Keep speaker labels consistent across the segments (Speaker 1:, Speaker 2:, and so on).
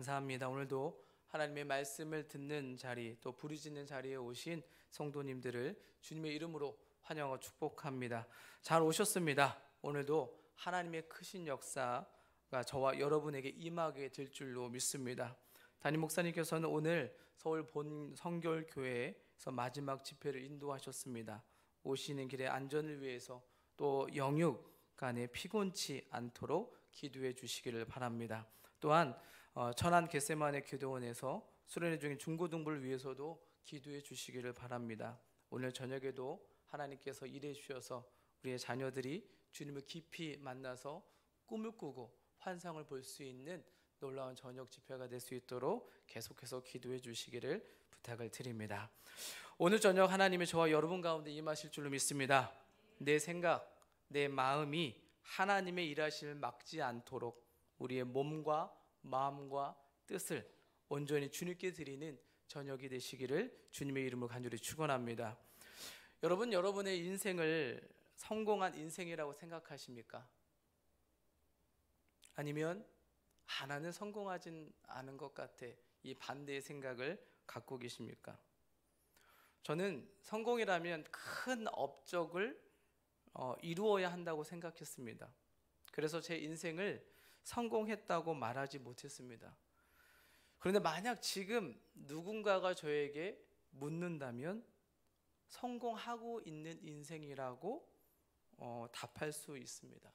Speaker 1: 감사합니다. 오늘도 하나님의 말씀을 듣는 자리, 또 부르짖는 자리에 오신 성도님들을 주님의 이름으로 환영하고 축복합니다. 잘 오셨습니다. 오늘도 하나님의 크신 역사가 저와 여러분에게 임하게 될 줄로 믿습니다. 담임 목사님께서는 오늘 서울 본 성결교회에서 마지막 집회를 인도하셨습니다. 오시는 길에 안전을 위해서 또 영육 간에 피곤치 않도록 기도해 주시기를 바랍니다. 또한 천안 겟세마네 기도원에서 수련회 중인 중고등부를 위해서도 기도해 주시기를 바랍니다. 오늘 저녁에도 하나님께서 일해 주셔서 우리의 자녀들이 주님을 깊이 만나서 꿈을 꾸고 환상을 볼 수 있는 놀라운 저녁 집회가 될 수 있도록 계속해서 기도해 주시기를 부탁을 드립니다. 오늘 저녁 하나님이 저와 여러분 가운데 임하실 줄로 믿습니다. 내 생각, 내 마음이 하나님의 일하심을 막지 않도록 우리의 몸과 마음과 뜻을 온전히 주님께 드리는 저녁이 되시기를 주님의 이름으로 간절히 축원합니다. 여러분, 여러분의 인생을 성공한 인생이라고 생각하십니까? 아니면 나는 성공하진 않은 것 같아, 이 반대의 생각을 갖고 계십니까? 저는 성공이라면 큰 업적을 이루어야 한다고 생각했습니다. 그래서 제 인생을 성공했다고 말하지 못했습니다. 그런데 만약 지금 누군가가 저에게 묻는다면 성공하고 있는 인생이라고 답할 수 있습니다.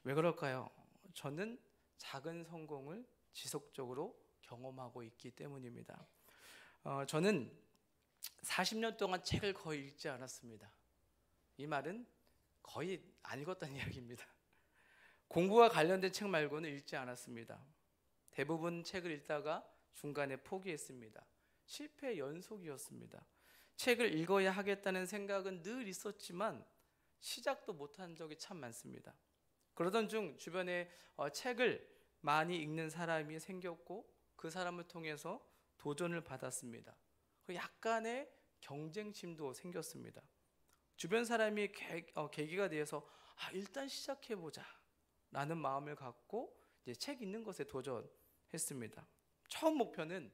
Speaker 1: 왜 그럴까요? 저는 작은 성공을 지속적으로 경험하고 있기 때문입니다. 저는 40년 동안 책을 거의 읽지 않았습니다. 이 말은 거의 안 읽었다는 이야기입니다. 공부와 관련된 책 말고는 읽지 않았습니다. 대부분 책을 읽다가 중간에 포기했습니다. 실패의 연속이었습니다. 책을 읽어야 하겠다는 생각은 늘 있었지만 시작도 못한 적이 참 많습니다. 그러던 중 주변에 책을 많이 읽는 사람이 생겼고 그 사람을 통해서 도전을 받았습니다. 약간의 경쟁심도 생겼습니다. 주변 사람이 계기가 되어서 일단 시작해보자 라는 마음을 갖고 이제 책 읽는 것에 도전했습니다. 처음 목표는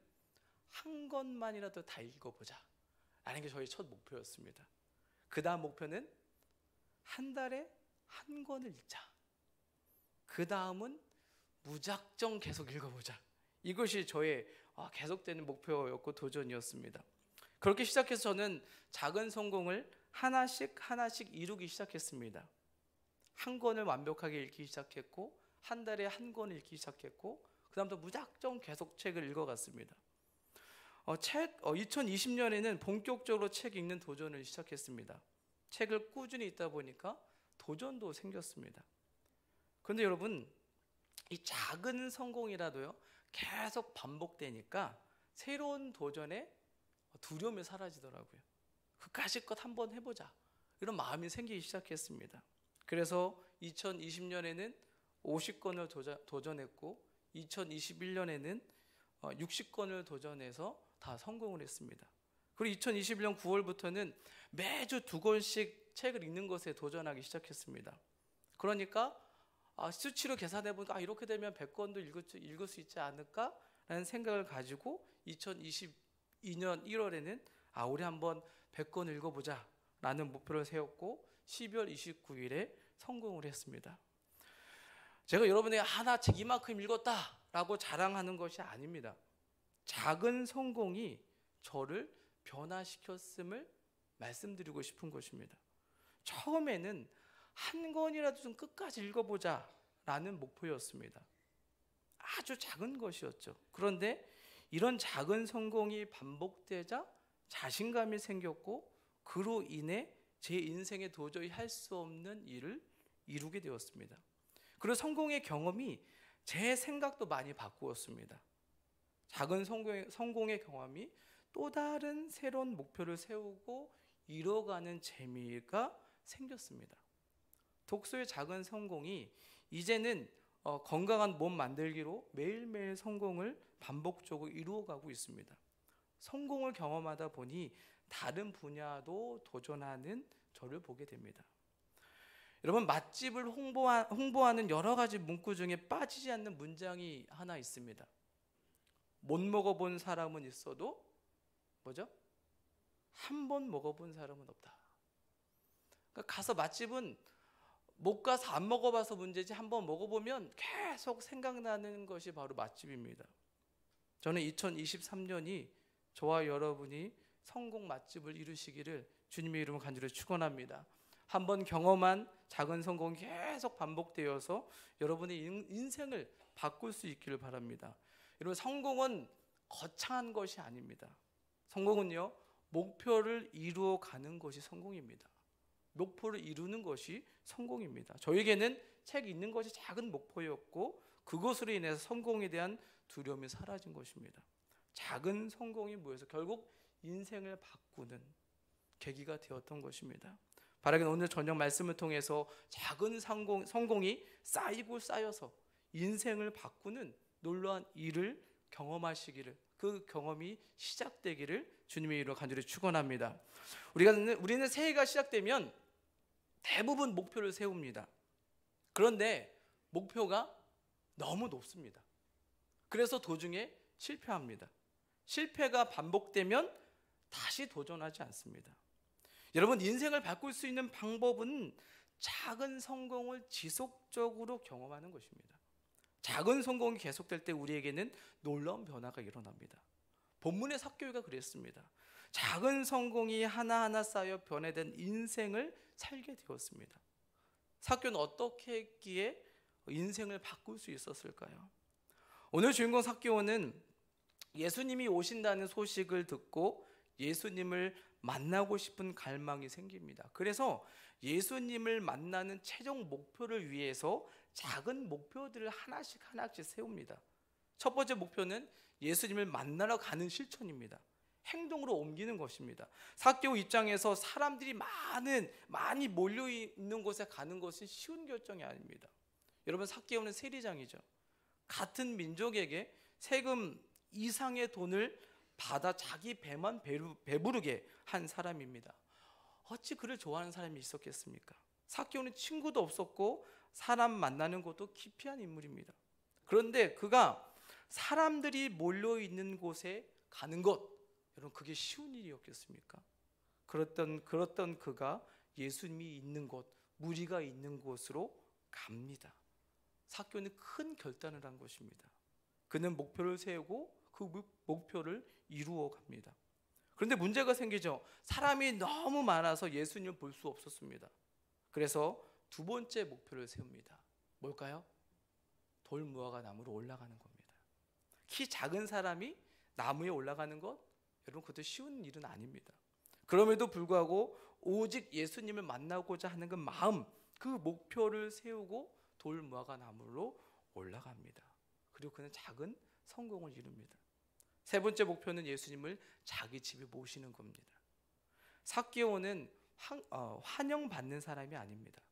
Speaker 1: 한 권만이라도 다 읽어보자 라는 게 저희 첫 목표였습니다. 그 다음 목표는 한 달에 한 권을 읽자. 그 다음은 무작정 계속 읽어보자. 이것이 저의 계속되는 목표였고 도전이었습니다. 그렇게 시작해서 저는 작은 성공을 하나씩 이루기 시작했습니다. 한 권을 완벽하게 읽기 시작했고 한 달에 한 권을 읽기 시작했고 그 다음부터 무작정 계속 책을 읽어갔습니다. 2020년에는 본격적으로 책 읽는 도전을 시작했습니다. 책을 꾸준히 읽다 보니까 도전도 생겼습니다. 그런데 여러분, 이 작은 성공이라도요 계속 반복되니까 새로운 도전에 두려움이 사라지더라고요. 그까짓 한번 해보자 이런 마음이 생기기 시작했습니다. 그래서 2020년에는 50권을 도전했고 2021년에는 60권을 도전해서 다 성공을 했습니다. 그리고 2021년 9월부터는 매주 2권씩 책을 읽는 것에 도전하기 시작했습니다. 그러니까 수치로 계산해 보니까 이렇게 되면 100권도 읽을 수 있지 않을까라는 생각을 가지고 2022년 1월에는 우리 한번 100권 읽어보자 라는 목표를 세웠고 12월 29일에 성공을 했습니다. 제가 여러분에게 책 이만큼 읽었다 라고 자랑하는 것이 아닙니다. 작은 성공이 저를 변화시켰음을 말씀드리고 싶은 것입니다. 처음에는 한 권이라도 좀 끝까지 읽어보자 라는 목표였습니다. 아주 작은 것이었죠. 그런데 이런 작은 성공이 반복되자 자신감이 생겼고 그로 인해 제 인생에 도저히 할 수 없는 일을 이루게 되었습니다. 그리고 성공의 경험이 제 생각도 많이 바꾸었습니다. 작은 성공의 경험이 또 다른 새로운 목표를 세우고 이뤄가는 재미가 생겼습니다. 독서의 작은 성공이 이제는 건강한 몸 만들기로 매일매일 성공을 반복적으로 이루어가고 있습니다. 성공을 경험하다 보니 다른 분야도 도전하는 저를 보게 됩니다. 여러분, 맛집을 홍보하는 여러 가지 문구 중에 빠지지 않는 문장이 하나 있습니다. 못 먹어본 사람은 있어도 뭐죠? 한 번 먹어본 사람은 없다. 그러니까 가서 맛집은 못 가서 안 먹어봐서 문제지 한 번 먹어보면 계속 생각나는 것이 바로 맛집입니다. 저는 2023년이 저와 여러분이 성공 맛집을 이루시기를 주님의 이름으로 간절히 축원합니다. 한번 경험한 작은 성공이 계속 반복되어서 여러분의 인생을 바꿀 수 있기를 바랍니다. 여러분, 성공은 거창한 것이 아닙니다. 성공은요, 목표를 이루어 가는 것이 성공입니다. 목표를 이루는 것이 성공입니다. 저에게는 책 읽는 것이 작은 목표였고 그것으로 인해서 성공에 대한 두려움이 사라진 것입니다. 작은 성공이 모여서 결국 인생을 바꾸는 계기가 되었던 것입니다. 바라기는 오늘 저녁 말씀을 통해서 작은 성공이 쌓이고 쌓여서 인생을 바꾸는 놀라운 일을 경험하시기를, 그 경험이 시작되기를 주님의 이름으로 간절히 축원합니다. 우리는 새해가 시작되면 대부분 목표를 세웁니다. 그런데 목표가 너무 높습니다. 그래서 도중에 실패합니다. 실패가 반복되면 다시 도전하지 않습니다. 여러분, 인생을 바꿀 수 있는 방법은 작은 성공을 지속적으로 경험하는 것입니다. 작은 성공이 계속될 때 우리에게는 놀라운 변화가 일어납니다. 본문의 삭개오가 그랬습니다. 작은 성공이 하나하나 쌓여 변화된 인생을 살게 되었습니다. 삭개오는 어떻게 했기에 인생을 바꿀 수 있었을까요? 오늘 주인공 삭개오는 예수님이 오신다는 소식을 듣고 예수님을 만나고 싶은 갈망이 생깁니다. 그래서 예수님을 만나는 최종 목표를 위해서 작은 목표들을 하나씩 세웁니다. 첫 번째 목표는 예수님을 만나러 가는 실천입니다. 행동으로 옮기는 것입니다. 삭개오 입장에서 사람들이 많이 몰려 있는 곳에 가는 것은 쉬운 결정이 아닙니다. 여러분, 삭개오는 세리장이죠. 같은 민족에게 세금 이상의 돈을 받아 자기 배만 배부르게 한 사람입니다. 어찌 그를 좋아하는 사람이 있었겠습니까? 삭개오는 친구도 없었고 사람 만나는 것도 기피한 인물입니다. 그런데 그가 사람들이 몰려 있는 곳에 가는 것, 여러분, 그게 쉬운 일이었겠습니까? 그랬던 그가 예수님이 있는 곳, 무리가 있는 곳으로 갑니다. 삭개오는 큰 결단을 한 것입니다. 그는 목표를 세우고 그 목표를 이루어 갑니다. 그런데 문제가 생기죠. 사람이 너무 많아서 예수님을 볼 수 없었습니다. 그래서 두 번째 목표를 세웁니다. 뭘까요? 돌무화과 나무로 올라가는 겁니다. 키 작은 사람이 나무에 올라가는 것, 여러분, 그것도 쉬운 일은 아닙니다. 그럼에도 불구하고 오직 예수님을 만나고자 하는 그 마음, 그 목표를 세우고 돌무화과 나무로 올라갑니다. 그리고 그는 작은 성공을 이룹니다. 세 번째 목표는 예수님을 자기 집에 모시는 겁니다. 삭개오는 환영받는 사람이 아닙니다.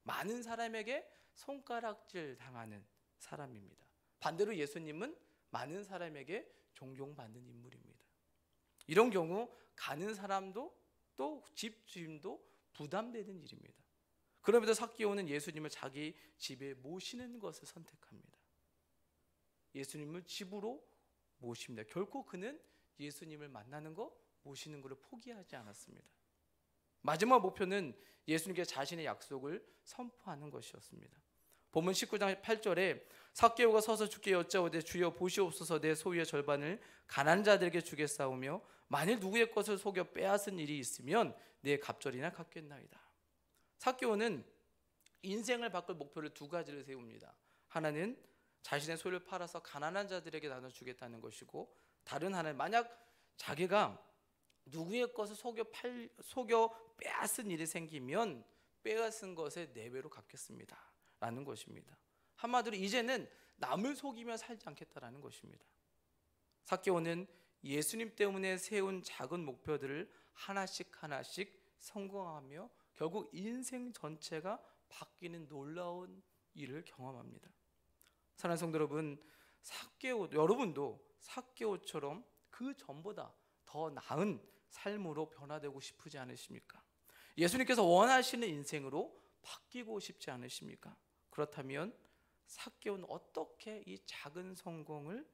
Speaker 1: 많은 사람에게 손가락질 당하는 사람입니다. 반대로 예수님은 많은 사람에게 존경받는 인물입니다. 이런 경우 가는 사람도 또 집주인도 부담되는 일입니다. 그럼에도 삭개오는 예수님을 자기 집에 모시는 것을 선택합니다. 예수님을 집으로 모십니다. 결코 그는 예수님을 만나는 것, 모시는 것을 포기하지 않았습니다. 마지막 목표는 예수님께 자신의 약속을 선포하는 것이었습니다. 본문 19장 8절에 삭개오가 서서 주께 여짜오되 주여 보시옵소서, 내 소유의 절반을 가난한 자들에게 주겠사오며 만일 누구의 것을 속여 빼앗은 일이 있으면 내 갑절이나 갚겠나이다. 삭개오는 인생을 바꿀 목표를 두 가지를 세웁니다. 하나는 자신의 소유를 팔아서 가난한 자들에게 나눠주겠다는 것이고, 다른 하나는 만약 자기가 누구의 것을 속여 빼앗은 일이 생기면 빼앗은 것에 4배로 갚겠습니다 라는 것입니다. 한마디로 이제는 남을 속이며 살지 않겠다라는 것입니다. 삭개오는 예수님 때문에 세운 작은 목표들을 하나씩 성공하며 결국 인생 전체가 바뀌는 놀라운 일을 경험합니다. 사랑하는 성도 여러분, 여러분도 삭개오처럼 그 전보다 더 나은 삶으로 변화되고 싶으지 않으십니까? 예수님께서 원하시는 인생으로 바뀌고 싶지 않으십니까? 그렇다면 삭개오는 어떻게 이 작은 성공을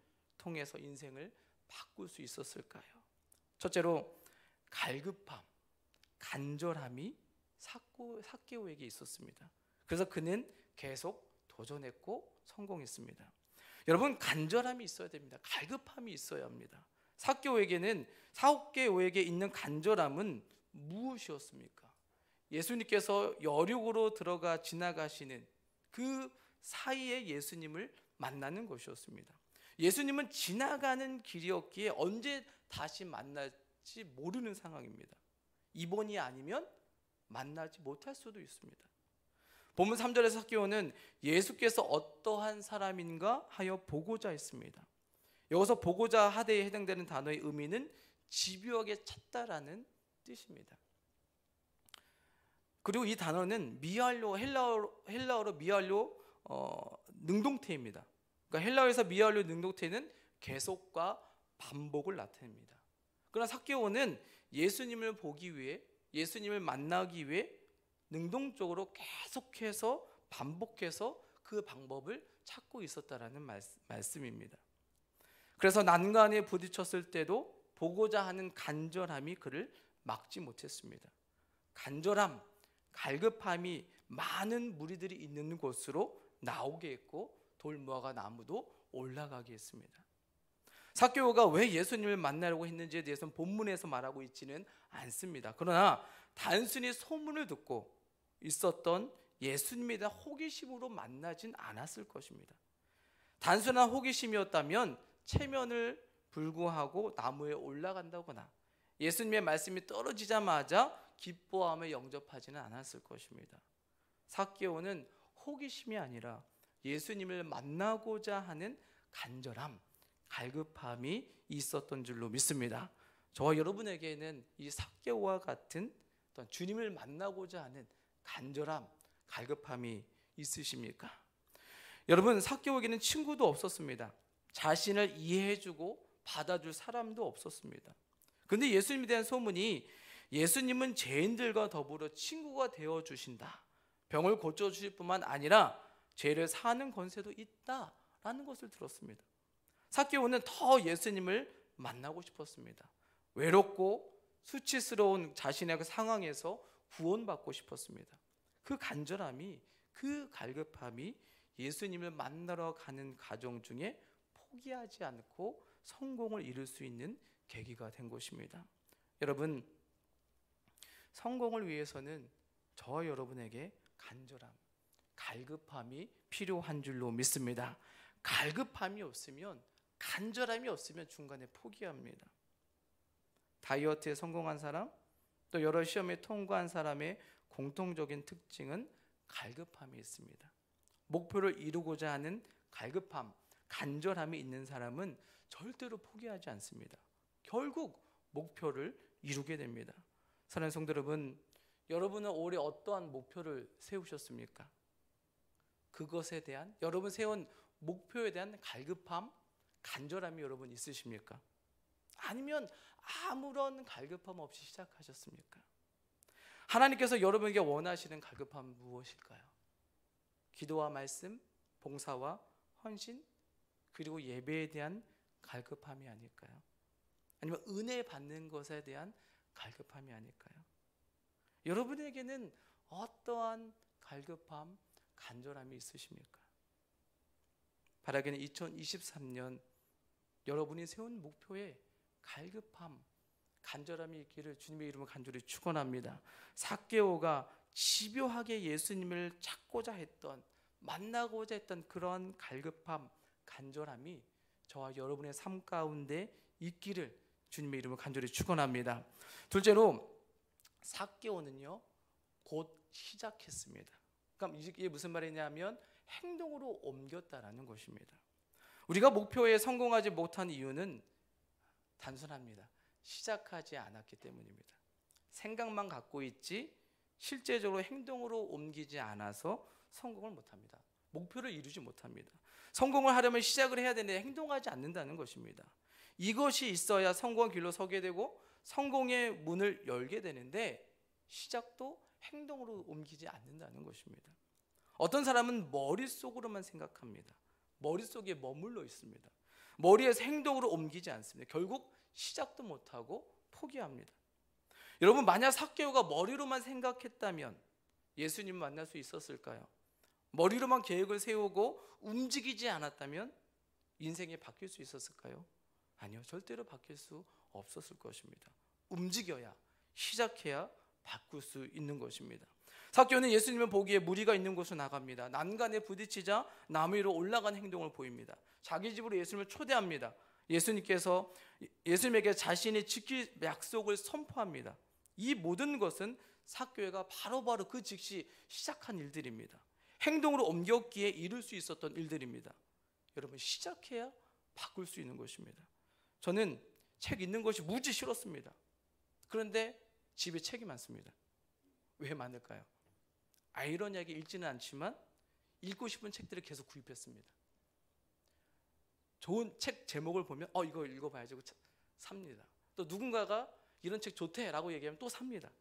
Speaker 1: 통해서 인생을 바꿀 수 있었을까요? 첫째로 갈급함, 간절함이 삭개오에게 있었습니다. 그래서 그는 계속 도전했고 성공했습니다. 여러분, 간절함이 있어야 됩니다. 갈급함이 있어야 합니다. 삭개오에게 있는 간절함은 무엇이었습니까? 예수님께서 여륙으로 들어가 지나가시는 그 사이에 예수님을 만나는 것이었습니다. 예수님은 지나가는 길이었기에 언제 다시 만날지 모르는 상황입니다. 이번이 아니면 만나지 못할 수도 있습니다. 본문 3절에서 삭개오는 예수께서 어떠한 사람인가 하여 보고자 했습니다. 여기서 보고자 하되에 해당되는 단어의 의미는 집요하게 찾다라는 뜻입니다. 그리고 이 단어는 헬라어로 미알로 능동태입니다. 그러니까 헬라어에서 미알로 능동태는 계속과 반복을 나타냅니다. 그러나 삭개오는 예수님을 보기 위해, 예수님을 만나기 위해 능동적으로 계속해서 반복해서 그 방법을 찾고 있었다라는 말씀입니다. 그래서 난간에 부딪혔을 때도 보고자 하는 간절함이 그를 막지 못했습니다. 간절함, 갈급함이 많은 무리들이 있는 곳으로 나오게 했고 돌무화과 나무도 올라가게 했습니다. 삭개오가 왜 예수님을 만나려고 했는지에 대해서는 본문에서 말하고 있지는 않습니다. 그러나 단순히 소문을 듣고 있었던 예수님에 대한 호기심으로 만나진 않았을 것입니다. 단순한 호기심이었다면 체면을 불구하고 나무에 올라간다거나 예수님의 말씀이 떨어지자마자 기뻐하며 영접하지는 않았을 것입니다. 삭개오는 호기심이 아니라 예수님을 만나고자 하는 간절함, 갈급함이 있었던 줄로 믿습니다. 저와 여러분에게는 이 삭개오와 같은 어떤 주님을 만나고자 하는 간절함, 갈급함이 있으십니까? 여러분, 삭개오에게는 친구도 없었습니다. 자신을 이해해주고 받아줄 사람도 없었습니다. 그런데 예수님에 대한 소문이 예수님은 죄인들과 더불어 친구가 되어주신다, 병을 고쳐주실 뿐만 아니라 죄를 사는 권세도 있다라는 것을 들었습니다. 삭개오는 더 예수님을 만나고 싶었습니다. 외롭고 수치스러운 자신의 그 상황에서 구원받고 싶었습니다. 그 간절함이, 그 갈급함이 예수님을 만나러 가는 과정 중에 포기하지 않고 성공을 이룰 수 있는 계기가 된 것입니다. 여러분, 성공을 위해서는 저와 여러분에게 간절함, 갈급함이 필요한 줄로 믿습니다. 갈급함이 없으면, 간절함이 없으면 중간에 포기합니다. 다이어트에 성공한 사람, 또 여러 시험에 통과한 사람의 공통적인 특징은 갈급함이 있습니다. 목표를 이루고자 하는 갈급함, 간절함이 있는 사람은 절대로 포기하지 않습니다. 결국 목표를 이루게 됩니다. 사랑하는 성도 여러분, 여러분은 올해 어떠한 목표를 세우셨습니까? 그것에 대한, 여러분 세운 목표에 대한 갈급함, 간절함이 여러분 있으십니까? 아니면 아무런 갈급함 없이 시작하셨습니까? 하나님께서 여러분에게 원하시는 갈급함은 무엇일까요? 기도와 말씀, 봉사와 헌신, 그리고 예배에 대한 갈급함이 아닐까요? 아니면 은혜 받는 것에 대한 갈급함이 아닐까요? 여러분에게는 어떠한 갈급함, 간절함이 있으십니까? 바라기는 2023년 여러분이 세운 목표에 갈급함, 간절함이 있기를 주님의 이름으로 간절히 축원합니다. 삭개오가 집요하게 예수님을 찾고자 했던, 만나고자 했던 그런 갈급함, 간절함이 저와 여러분의 삶 가운데 있기를 주님의 이름으로 간절히 축원합니다. 둘째로 삭개오는요 곧 시작했습니다. 그럼 이게 무슨 말이냐면 행동으로 옮겼다라는 것입니다. 우리가 목표에 성공하지 못한 이유는 단순합니다. 시작하지 않았기 때문입니다. 생각만 갖고 있지 실제적으로 행동으로 옮기지 않아서 성공을 못합니다. 목표를 이루지 못합니다. 성공을 하려면 시작을 해야 되는데 행동하지 않는다는 것입니다. 이것이 있어야 성공의 길로 서게 되고 성공의 문을 열게 되는데 시작도 행동으로 옮기지 않는다는 것입니다. 어떤 사람은 머릿속으로만 생각합니다. 머릿속에 머물러 있습니다. 머리에서 행동으로 옮기지 않습니다. 결국 시작도 못하고 포기합니다. 여러분, 만약 삭개오가 머리로만 생각했다면 예수님 만날 수 있었을까요? 머리로만 계획을 세우고 움직이지 않았다면 인생이 바뀔 수 있었을까요? 아니요, 절대로 바뀔 수 없었을 것입니다. 움직여야, 시작해야 바꿀 수 있는 것입니다. 삭개오는 예수님을 보기에 무리가 있는 곳으로 나갑니다. 난간에 부딪히자 나무 위로 올라간 행동을 보입니다. 자기 집으로 예수님을 초대합니다. 예수님께서 예수님에게 자신이 지킬 약속을 선포합니다. 이 모든 것은 삭개오가 바로바로 그 즉시 시작한 일들입니다. 행동으로 옮겼기에 이룰 수 있었던 일들입니다. 여러분, 시작해야 바꿀 수 있는 것입니다. 저는 책 읽는 것이 무지 싫었습니다. 그런데 집에 책이 많습니다. 왜 많을까요? 아이러니하게 읽지는 않지만 읽고 싶은 책들을 계속 구입했습니다. 좋은 책 제목을 보면 이거 읽어봐야지 하고 삽니다. 또 누군가가 이런 책 좋대라고 얘기하면 또 삽니다.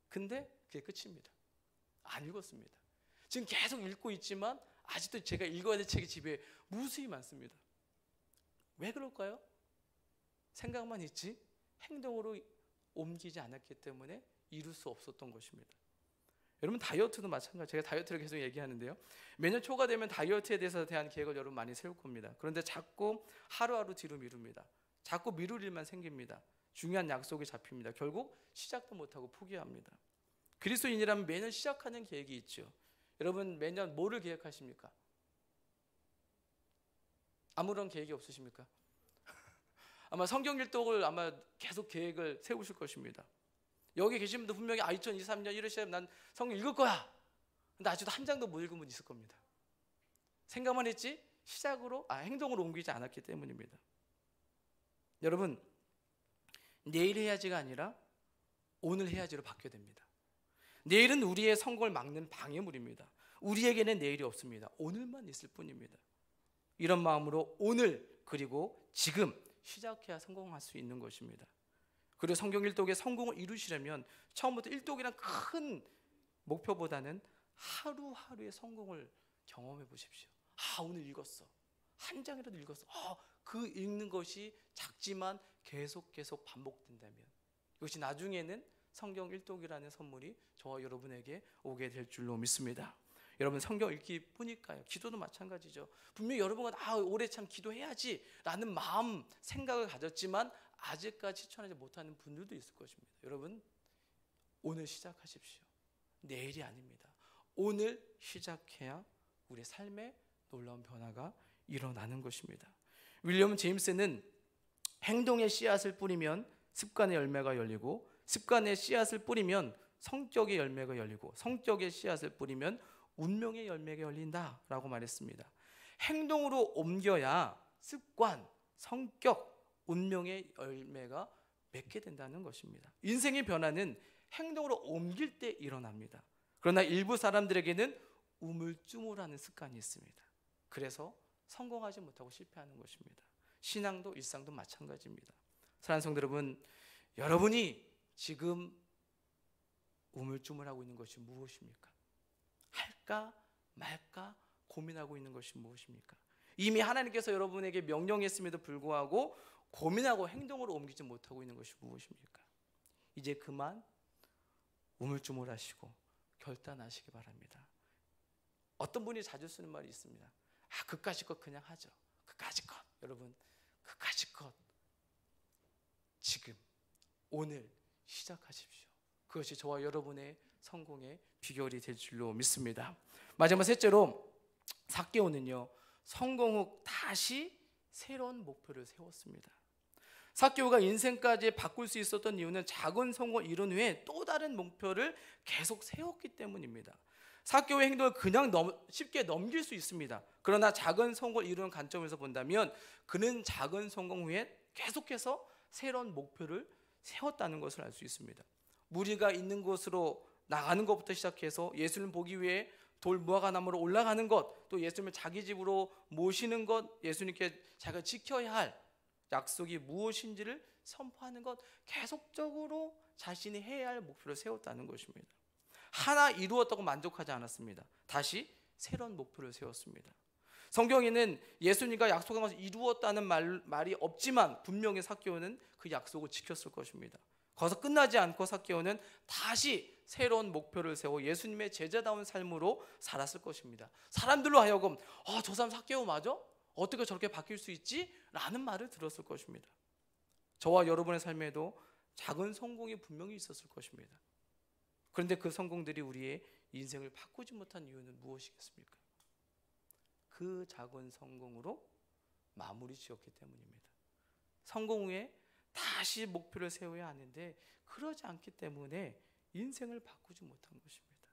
Speaker 1: 근데 그게 끝입니다. 안 읽었습니다. 지금 계속 읽고 있지만 아직도 제가 읽어야 될 책이 집에 무수히 많습니다. 왜 그럴까요? 생각만 있지 행동으로 옮기지 않았기 때문에 이룰 수 없었던 것입니다. 여러분, 다이어트도 마찬가지. 제가 다이어트를 계속 얘기하는데요, 매년 초가 되면 다이어트에 대한 계획을 여러분 많이 세울 겁니다. 그런데 자꾸 하루하루 뒤로 미룹니다. 자꾸 미룰 일만 생깁니다. 중요한 약속이 잡힙니다. 결국 시작도 못하고 포기합니다. 그리스도인이라면 매년 시작하는 계획이 있죠. 여러분, 매년 뭐를 계획하십니까? 아무런 계획이 없으십니까? 아마 성경 일독을 아마 계속 계획을 세우실 것입니다. 여기 계신 분들 분명히 2023년 1월 시작에 난 성경 읽을 거야. 근데 아직도 한 장도 못 읽은 분 있을 겁니다. 생각만 했지 행동으로 옮기지 않았기 때문입니다. 여러분, 내일 해야지가 아니라 오늘 해야지로 바뀌어야 됩니다. 내일은 우리의 성공을 막는 방해물입니다. 우리에게는 내일이 없습니다. 오늘만 있을 뿐입니다. 이런 마음으로 오늘 그리고 지금 시작해야 성공할 수 있는 것입니다. 그리고 성경 일독의 성공을 이루시려면 처음부터 일독이란 큰 목표보다는 하루하루의 성공을 경험해 보십시오. 오늘 읽었어. 한 장이라도 읽었어. 그 읽는 것이 작지만 계속 반복된다면 이것이 나중에는 성경 일독이라는 선물이 저와 여러분에게 오게 될 줄로 믿습니다. 여러분, 성경 읽기 뿐일까요? 기도도 마찬가지죠. 분명히 여러분과 올해 참 기도해야지 라는 마음, 생각을 가졌지만 아직까지 실천하지 못하는 분들도 있을 것입니다. 여러분, 오늘 시작하십시오. 내일이 아닙니다. 오늘 시작해야 우리의 삶에 놀라운 변화가 일어나는 것입니다. 윌리엄 제임스는 행동의 씨앗을 뿌리면 습관의 열매가 열리고, 습관의 씨앗을 뿌리면 성격의 열매가 열리고, 성격의 씨앗을 뿌리면 운명의 열매가 열린다라고 말했습니다. 행동으로 옮겨야 습관, 성격, 운명의 열매가 맺게 된다는 것입니다. 인생의 변화는 행동으로 옮길 때 일어납니다. 그러나 일부 사람들에게는 우물쭈물하는 습관이 있습니다. 그래서 성공하지 못하고 실패하는 것입니다. 신앙도 일상도 마찬가지입니다. 사랑하는 성도 여러분, 여러분이 지금 우물쭈물하고 있는 것이 무엇입니까? 할까 말까 고민하고 있는 것이 무엇입니까? 이미 하나님께서 여러분에게 명령했음에도 불구하고 고민하고 행동으로 옮기지 못하고 있는 것이 무엇입니까? 이제 그만 우물쭈물하시고 결단하시기 바랍니다. 어떤 분이 자주 쓰는 말이 있습니다. 그까짓 것 그냥 하죠. 그까짓 것. 여러분, 그까짓 것 지금 오늘 시작하십시오. 그것이 저와 여러분의 성공의 비결이 될 줄로 믿습니다. 마지막 셋째로 삭개오는요, 성공 후 다시 새로운 목표를 세웠습니다. 삭개오가 인생까지 바꿀 수 있었던 이유는 작은 성공을 이룬 후에 또 다른 목표를 계속 세웠기 때문입니다. 삭개오의 행동을 그냥 쉽게 넘길 수 있습니다. 그러나 작은 성공을 이루는 관점에서 본다면 그는 작은 성공 후에 계속해서 새로운 목표를 세웠다는 것을 알 수 있습니다. 무리가 있는 곳으로 나가는 것부터 시작해서 예수님을 보기 위해 돌 무화과나무로 올라가는 것, 또 예수님을 자기 집으로 모시는 것, 예수님께 자기가 지켜야 할 약속이 무엇인지를 선포하는 것, 계속적으로 자신이 해야 할 목표를 세웠다는 것입니다. 하나 이루었다고 만족하지 않았습니다. 다시 새로운 목표를 세웠습니다. 성경에는 예수님과 약속한 것을 이루었다는 말이 없지만 분명히 삭개오는 그 약속을 지켰을 것입니다. 거기서 끝나지 않고 삭개오는 다시 새로운 목표를 세워 예수님의 제자다운 삶으로 살았을 것입니다. 사람들로 하여금 저 사람 삭개오 맞아? 어떻게 저렇게 바뀔 수 있지? 라는 말을 들었을 것입니다. 저와 여러분의 삶에도 작은 성공이 분명히 있었을 것입니다. 그런데 그 성공들이 우리의 인생을 바꾸지 못한 이유는 무엇이겠습니까? 그 작은 성공으로 마무리 지었기 때문입니다. 성공 후에 다시 목표를 세워야 하는데 그러지 않기 때문에 인생을 바꾸지 못한 것입니다.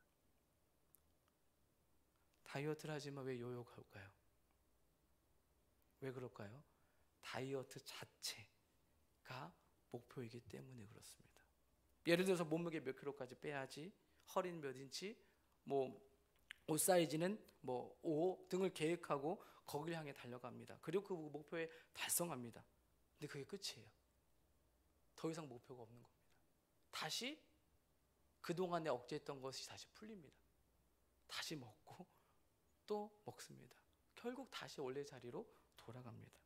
Speaker 1: 다이어트를 하지만 왜 요요가 올까요? 왜 그럴까요? 다이어트 자체가 목표이기 때문에 그렇습니다. 예를 들어서 몸무게 몇 킬로까지 빼야지, 허리는 몇 인치, 옷 사이즈는 5 등을 계획하고 거기를 향해 달려갑니다. 그리고 그 목표에 달성합니다. 근데 그게 끝이에요. 더 이상 목표가 없는 겁니다. 다시 그동안에 억제했던 것이 다시 풀립니다. 다시 먹고 또 먹습니다. 결국 다시 원래 자리로 돌아갑니다.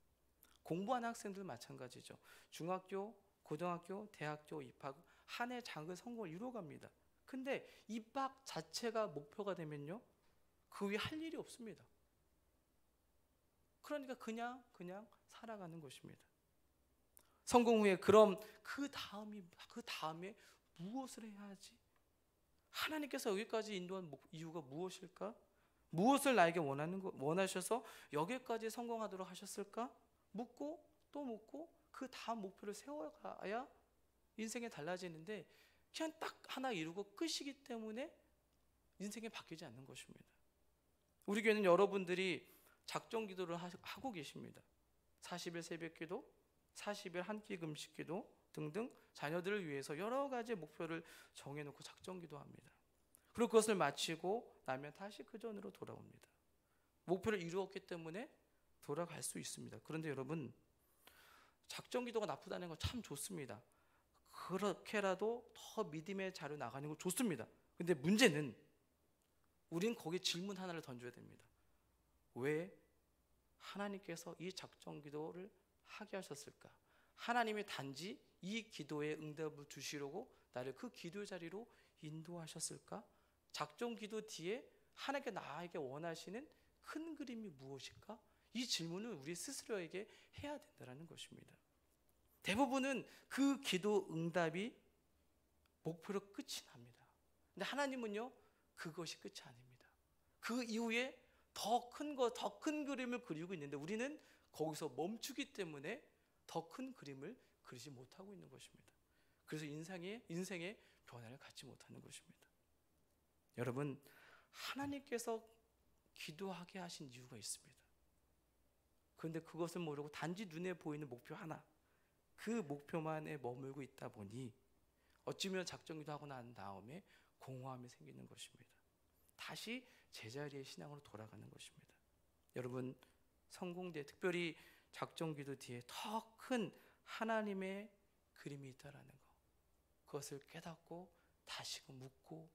Speaker 1: 공부하는 학생들 마찬가지죠. 중학교, 고등학교, 대학교 입학 한 해 작은 성공을 이루어갑니다. 근데 입학 자체가 목표가 되면요, 그 위에 할 일이 없습니다. 그러니까 그냥 살아가는 것입니다. 성공 후에 그럼 그 다음에 무엇을 해야 하지? 하나님께서 여기까지 인도한 이유가 무엇일까? 무엇을 나에게 원하셔서 여기까지 성공하도록 하셨을까? 묻고 또 묻고 그 다음 목표를 세워가야 인생이 달라지는데 그냥 딱 하나 이루고 끝이기 때문에 인생이 바뀌지 않는 것입니다. 우리 교회는 여러분들이 작정 기도를 하고 계십니다. 40일 새벽 기도, 40일 한 끼 금식 기도 등등 자녀들을 위해서 여러 가지 목표를 정해놓고 작정 기도합니다. 그리고 그것을 마치고 나면 다시 그 전으로 돌아옵니다. 목표를 이루었기 때문에 돌아갈 수 있습니다. 그런데 여러분, 작정 기도가 나쁘다는 건 참 좋습니다. 그렇게라도 더 믿음의 자료 나가는 거 좋습니다. 근데 문제는 우린 거기에 질문 하나를 던져야 됩니다. 왜 하나님께서 이 작정 기도를 하게 하셨을까? 하나님이 단지 이 기도에 응답을 주시려고 나를 그 기도의 자리로 인도하셨을까? 작정 기도 뒤에 하나님께 나에게 원하시는 큰 그림이 무엇일까? 이 질문을 우리 스스로에게 해야 된다는 것입니다. 대부분은 그 기도 응답이 목표로 끝이 납니다. 근데 하나님은요, 그것이 끝이 아닙니다. 그 이후에 더 큰 그림을 그리고 있는데 우리는 거기서 멈추기 때문에 더 큰 그림을 그리지 못하고 있는 것입니다. 그래서 인생의 변화를 갖지 못하는 것입니다. 여러분, 하나님께서 기도하게 하신 이유가 있습니다. 그런데 그것을 모르고 단지 눈에 보이는 목표 하나, 그 목표만에 머물고 있다 보니 어찌면 작정기도 하고 난 다음에 공허함이 생기는 것입니다. 다시 제자리의 신앙으로 돌아가는 것입니다. 여러분, 성공대 특별히 작정기도 뒤에 더 큰 하나님의 그림이 있다라는 것, 그것을 깨닫고 다시금 묻고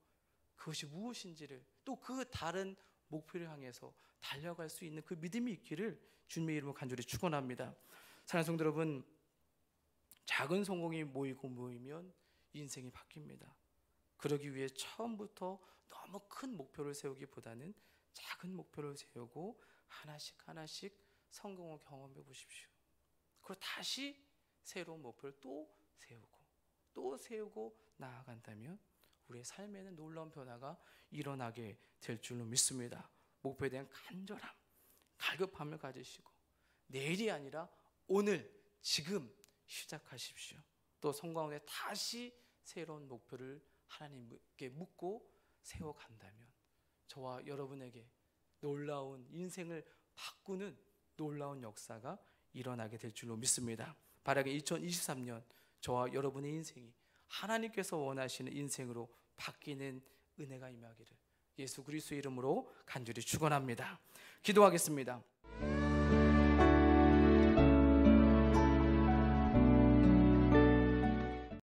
Speaker 1: 그것이 무엇인지를 또 그 다른 목표를 향해서 달려갈 수 있는 그 믿음이 있기를 주님의 이름으로 간절히 축원합니다. 사랑하는 성도 여러분, 작은 성공이 모이면 인생이 바뀝니다. 그러기 위해 처음부터 너무 큰 목표를 세우기보다는 작은 목표를 세우고 하나씩 성공을 경험해 보십시오. 그리고 다시 새로운 목표를 또 세우고 나아간다면 우리의 삶에는 놀라운 변화가 일어나게 될 줄로 믿습니다. 목표에 대한 간절함, 갈급함을 가지시고 내일이 아니라 오늘, 지금 시작하십시오. 또 성공 후에 다시 새로운 목표를 하나님께 묻고 세워간다면 저와 여러분에게 놀라운 인생을 바꾸는 놀라운 역사가 일어나게 될 줄로 믿습니다. 바라기 2023년 저와 여러분의 인생이 하나님께서 원하시는 인생으로 바뀌는 은혜가 임하기를 예수 그리스도의 이름으로 간절히 축원합니다. 기도하겠습니다.